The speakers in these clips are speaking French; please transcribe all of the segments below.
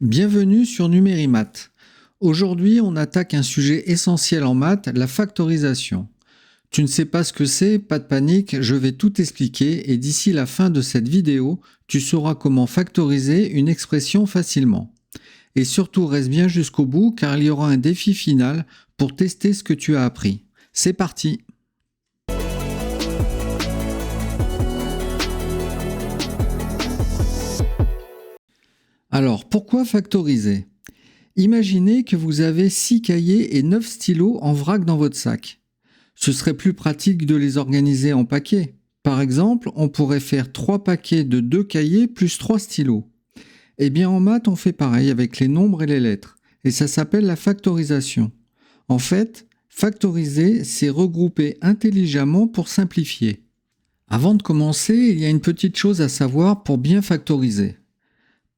Bienvenue sur Numérimat. Aujourd'hui, on attaque un sujet essentiel en maths, la factorisation. Tu ne sais pas ce que c'est, pas de panique, je vais tout expliquer et d'ici la fin de cette vidéo, tu sauras comment factoriser une expression facilement. Et surtout, reste bien jusqu'au bout car il y aura un défi final pour tester ce que tu as appris. C'est parti! Alors, pourquoi factoriser? Imaginez que vous avez 6 cahiers et 9 stylos en vrac dans votre sac. Ce serait plus pratique de les organiser en paquets. Par exemple, on pourrait faire 3 paquets de 2 cahiers plus 3 stylos. Eh bien en maths, on fait pareil avec les nombres et les lettres. Et ça s'appelle la factorisation. En fait, factoriser, c'est regrouper intelligemment pour simplifier. Avant de commencer, il y a une petite chose à savoir pour bien factoriser.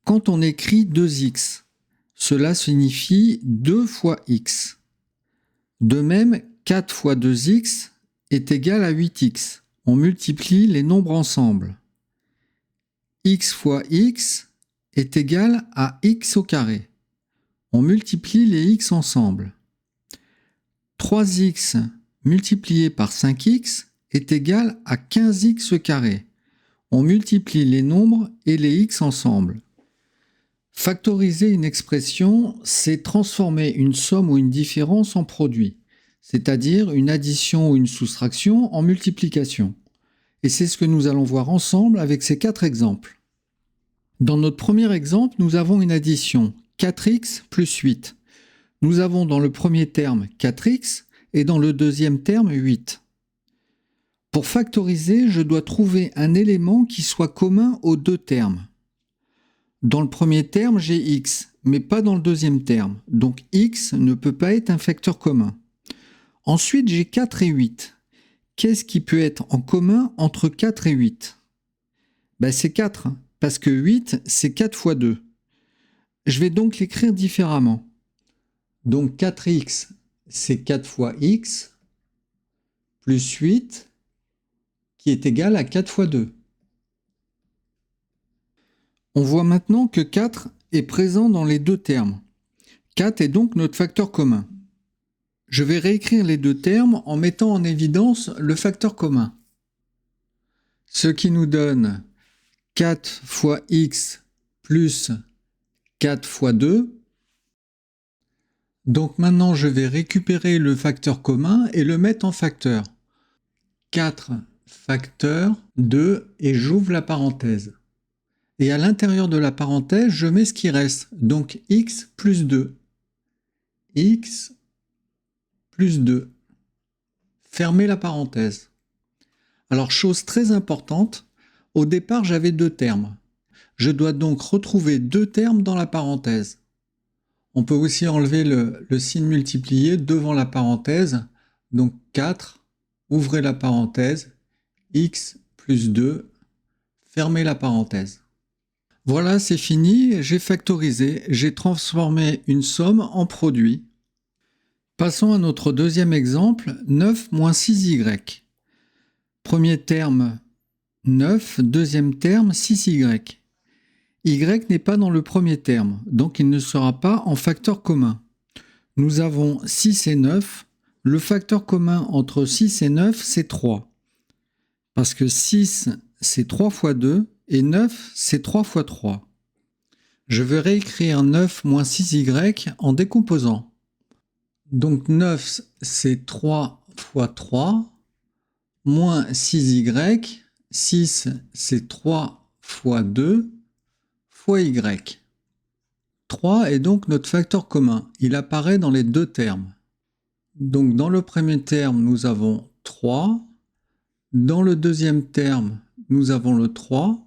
Quand on écrit 2x, cela signifie 2 fois x. De même, 4 fois 2x est égal à 8x. On multiplie les nombres ensemble. X fois x est égal à x au carré. On multiplie les x ensemble. 3x multiplié par 5x est égal à 15x au carré. On multiplie les nombres et les x ensemble. Factoriser une expression, c'est transformer une somme ou une différence en produit, c'est-à-dire une addition ou une soustraction en multiplication. Et c'est ce que nous allons voir ensemble avec ces 4 exemples. Dans notre premier exemple, nous avons une addition 4x plus 8. Nous avons dans le premier terme 4x et dans le deuxième terme 8. Pour factoriser, je dois trouver un élément qui soit commun aux deux termes. Dans le premier terme, j'ai x, mais pas dans le deuxième terme. Donc x ne peut pas être un facteur commun. Ensuite, j'ai 4 et 8. Qu'est-ce qui peut être en commun entre 4 et 8? C'est 4, parce que 8, c'est 4 fois 2. Je vais donc l'écrire différemment. Donc 4x, c'est 4 fois x, plus 8, qui est égal à 4 fois 2. On voit maintenant que 4 est présent dans les deux termes. 4 est donc notre facteur commun. Je vais réécrire les deux termes en mettant en évidence le facteur commun. Ce qui nous donne 4 fois x plus 4 fois 2. Donc maintenant, je vais récupérer le facteur commun et le mettre en facteur. 4 facteur 2 et j'ouvre la parenthèse. Et à l'intérieur de la parenthèse, je mets ce qui reste, donc x plus 2. X plus 2. Fermez la parenthèse. Alors, chose très importante, au départ, j'avais 2 termes. Je dois donc retrouver 2 termes dans la parenthèse. On peut aussi enlever le signe multiplié devant la parenthèse. Donc 4, ouvrez la parenthèse, x plus 2, fermez la parenthèse. Voilà, c'est fini, j'ai factorisé, j'ai transformé une somme en produit. Passons à notre deuxième exemple, 9 moins 6y. Premier terme 9, deuxième terme 6y. Y n'est pas dans le premier terme, donc il ne sera pas en facteur commun. Nous avons 6 et 9. Le facteur commun entre 6 et 9, c'est 3. Parce que 6, c'est 3 fois 2 et 9, c'est 3 fois 3. Je vais réécrire 9 moins 6y en décomposant. Donc 9, c'est 3 fois 3, moins 6y. 6, c'est 3 fois 2, fois y. 3 est donc notre facteur commun. Il apparaît dans les deux termes. Donc dans le premier terme, nous avons 3. Dans le deuxième terme, nous avons le 3.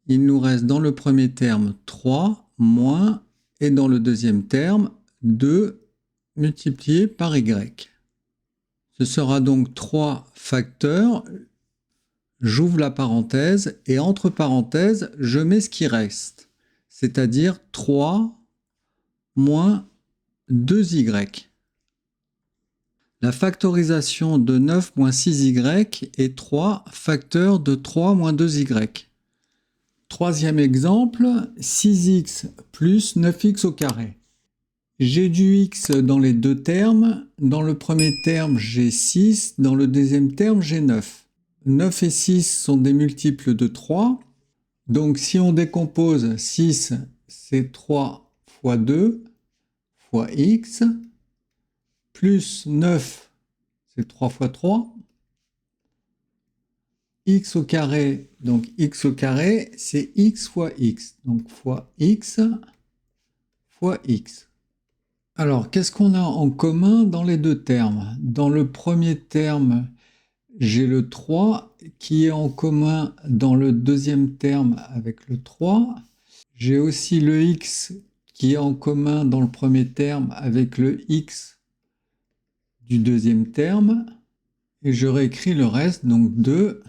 Il nous reste dans le premier terme 3 moins, et dans le deuxième terme 2 multiplié par y. Ce sera donc 3 facteurs. J'ouvre la parenthèse et entre parenthèses, je mets ce qui reste, c'est-à-dire 3 moins 2y. La factorisation de 9 moins 6y est 3 facteurs de 3 moins 2y. Troisième exemple, 6x plus 9x au carré. J'ai du x dans les deux termes. Dans le premier terme, j'ai 6. Dans le deuxième terme, j'ai 9. 9 et 6 sont des multiples de 3. Donc, si on décompose 6, c'est 3 fois 2 fois x. Plus 9, c'est 3 fois 3. X au carré, donc x au carré, c'est x fois x. Donc, fois x fois x. Alors, qu'est-ce qu'on a en commun dans les deux termes? Dans le premier terme, j'ai le 3 qui est en commun dans le deuxième terme avec le 3. J'ai aussi le x qui est en commun dans le premier terme avec le x du deuxième terme. Et je réécris le reste, donc 2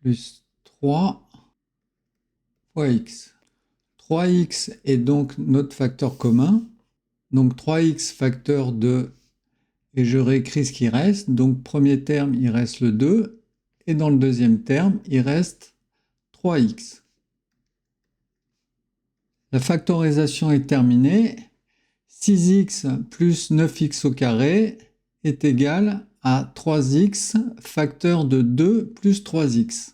plus 3 fois x. 3x est donc notre facteur commun. Donc 3x facteur de, et je réécris ce qui reste. Donc premier terme, il reste le 2. Et dans le deuxième terme, il reste 3x. La factorisation est terminée. 6x plus 9x au carré est égal à 3x facteur de 2 plus 3x.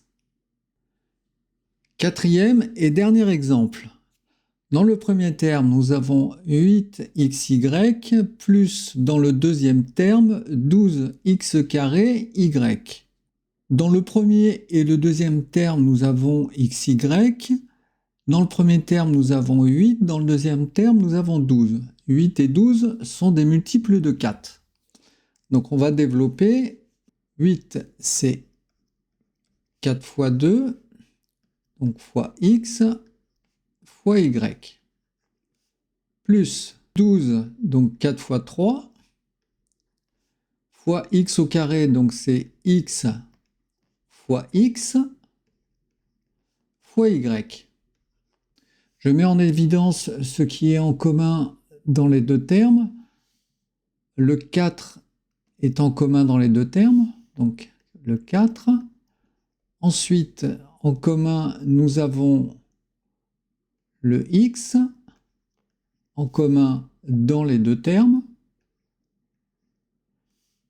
Quatrième et dernier exemple. Dans le premier terme, nous avons 8xy plus dans le deuxième terme 12x carré y. Dans le premier et le deuxième terme, nous avons xy. Dans le premier terme, nous avons 8. Dans le deuxième terme, nous avons 12. 8 et 12 sont des multiples de 4. Donc on va développer. 8, c'est 4 fois 2, donc fois x, fois y. Plus 12, donc 4 fois 3, fois x au carré, donc c'est x fois x, fois y. Je mets en évidence ce qui est en commun dans les deux termes. Le 4 est en commun dans les deux termes, donc le 4. Ensuite, en commun, nous avons le x, en commun dans les deux termes,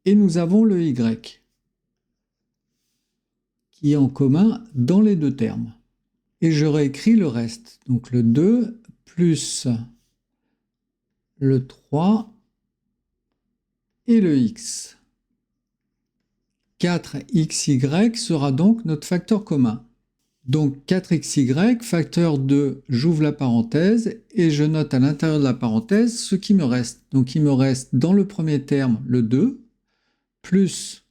et nous avons le y, qui est en commun dans les deux termes. Et je réécris le reste. Donc le 2 plus le 3 et le x. 4xy sera donc notre facteur commun. Donc 4xy, facteur de, j'ouvre la parenthèse et je note à l'intérieur de la parenthèse ce qui me reste. Donc il me reste dans le premier terme le 2, plus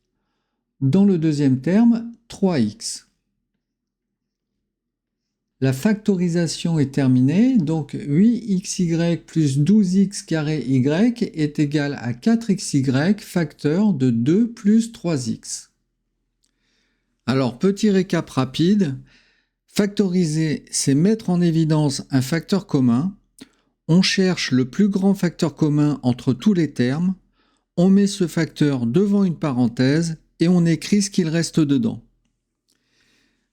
dans le deuxième terme 3x. La factorisation est terminée, donc 8xy plus 12x carré y est égal à 4xy facteur de 2 plus 3x. Alors, petit récap rapide. Factoriser, c'est mettre en évidence un facteur commun. On cherche le plus grand facteur commun entre tous les termes. On met ce facteur devant une parenthèse et on écrit ce qu'il reste dedans.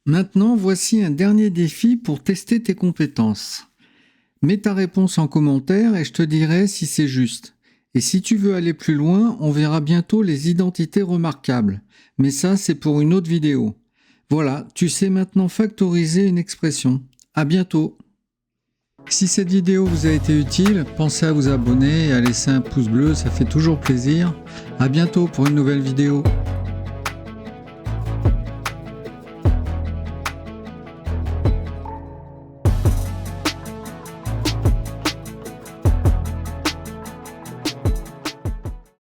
Maintenant, voici un dernier défi pour tester tes compétences. Mets ta réponse en commentaire et je te dirai si c'est juste. Et si tu veux aller plus loin, on verra bientôt les identités remarquables. Mais ça, c'est pour une autre vidéo. Voilà, tu sais maintenant factoriser une expression. À bientôt. Si cette vidéo vous a été utile, pensez à vous abonner et à laisser un pouce bleu, ça fait toujours plaisir. À bientôt pour une nouvelle vidéo.